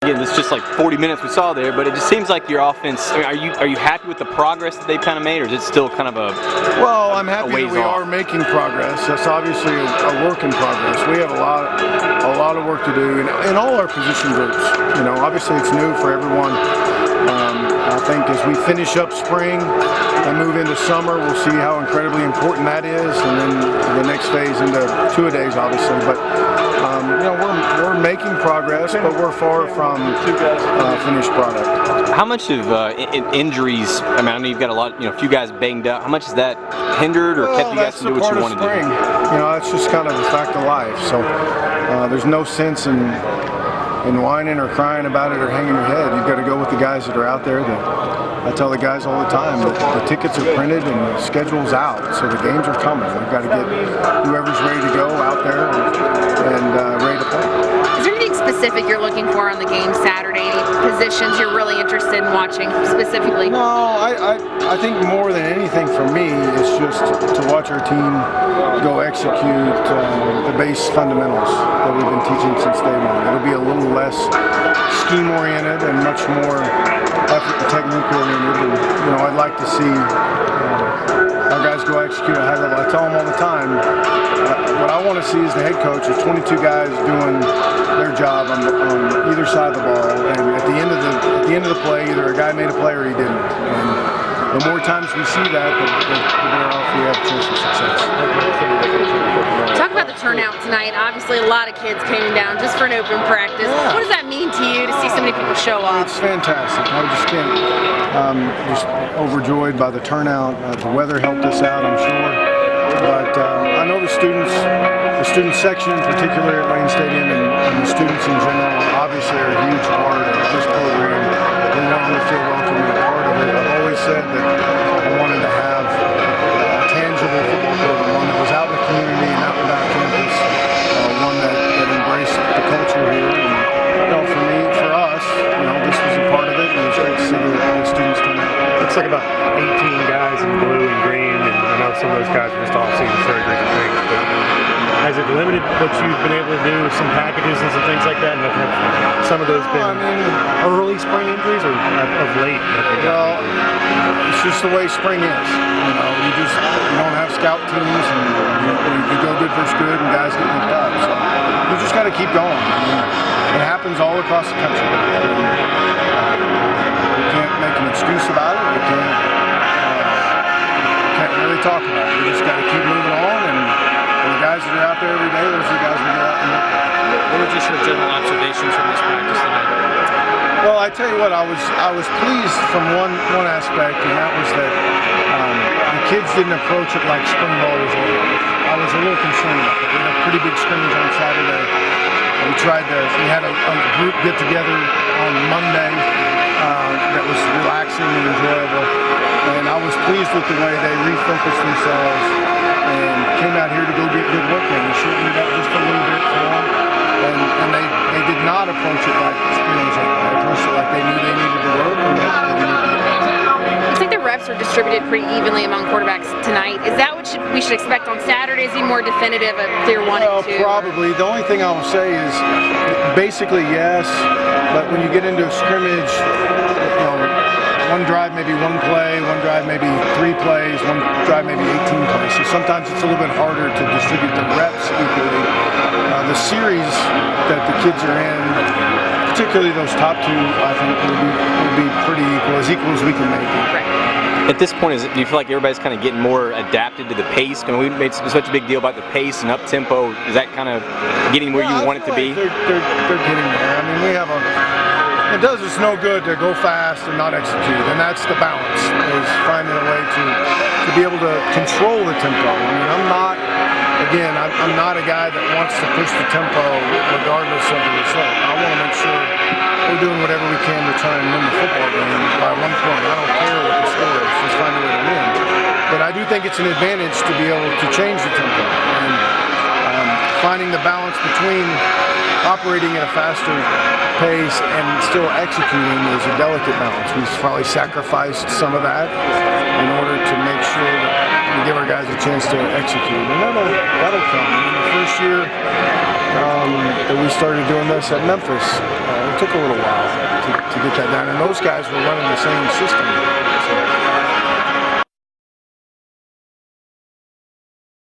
Again, it's just like 40 minutes we saw there, but it just seems like your offense. I mean, are you happy with the progress that they've kind of made, or is it still kind of a well? I'm happy that we are making progress. That's obviously a work in progress. We have a lot of work to do in all our position groups. You know, obviously it's new for everyone. I think as we finish up spring and move into summer, we'll see how incredibly important that is, and then the next phase into two-a-days, obviously. But you know, we're making progress, but we're far from finished product. How much of injuries? I mean, I know you've got a few guys banged up. How much has that hindered or kept you guys from doing what you want to do? You know, that's just kind of a fact of life. So there's no sense in whining or crying about it or hanging your head. You've got to go with the guys that are out there. I tell the guys all the time that the tickets are printed and the schedule's out, so the games are coming. We've got to get whoever's ready to go out there and ready to play. Is there anything specific you're looking for on the game Saturday? Positions you're really interested in watching specifically? No, I think more than anything for me is just to watch our team go execute the base fundamentals that we've been teaching since day one. It'll be a little less scheme-oriented and much more effort and technique-oriented. And, you know, I'd like to see our guys go execute at a high level. I tell them all the time, what I want to see is the head coach is 22 guys doing their job on either side of the ball, and at the end of the play, either a guy made a play or he didn't. And the more times we see that, the better off we have a chance for success. Talk about the turnout tonight. Obviously, a lot of kids came down just for an open practice. Yeah. What does that mean to you to see so many people show up? It's fantastic. I just can't. Just overjoyed by the turnout. The weather helped us out, I'm sure. But I know the student section in particular at Lane Stadium and the students in general obviously are a huge part of this program. They want them to feel welcome and a part of it. I've always said that I wanted to have a tangible football program, one that was out in the community and out and about campus, one that embraced the culture here. And, you know, for me, for us, you know, this was a part of it, and it was great to see the students come out. Looks like about 18 guys in blue and green, and I know some of those guys are just off-season surgeries and things, but has it limited what you've been able to do with some packages and some things like that? And have some of those been early spring injuries or of late? Well, it's just the way spring is. You know, you don't have scout teams, and you go good versus good, and guys get nicked up. So you just got to keep going. I mean, it happens all across the country. We can't make an excuse about it. We can't really talk about it. We just got to keep moving on, and the guys that are out there every day, those are the guys we go out and look at. What were just your general observations from this practice tonight? Well, I tell you what, I was pleased from one aspect, and that was that the kids didn't approach it like spring ball was over. I was a little concerned about that. We had a pretty big scrimmage on Saturday. We had a group get together on Monday that was relaxing and enjoyable, and I was pleased with the way they refocused themselves and came out here to go get good work in. We shortened it up just a little bit for them, and they did not approach it like spring. They approached it like they knew they needed to work and that they needed to get better. Looks like the reps are distributed pretty evenly among quarterbacks tonight. Is that what we should expect on Saturday? Is he more definitive of clear 1 and 2? Probably. The only thing I will say is basically yes, but when you get into a scrimmage, you know, one drive maybe one play, one drive maybe 3 plays, one drive maybe 18 plays. So sometimes it's a little bit harder to distribute the reps equally. The series that the kids are in, particularly those top two, I think will be pretty equal as we can make it. Right. At this point, do you feel like everybody's kind of getting more adapted to the pace? I mean, we made such a big deal about the pace and up tempo. Is that kind of getting where you want it to be? They're getting there. I mean, it does us no good to go fast and not execute, and that's the balance, is finding a way to be able to control the tempo. I mean, I'm not a guy that wants to push the tempo regardless of the result. I want to make sure we're doing whatever we can to try and win the football game by 1 point. I don't care what the score is, just find a way to win. But I do think it's an advantage to be able to change the tempo, and finding the balance between operating at a faster pace and still executing is a delicate balance. We've probably sacrificed some of that in order to make sure that we give our guys a chance to execute, and that'll come. In the first year, that we started doing this at Memphis. It took a little while to get that down, and those guys were running the same system.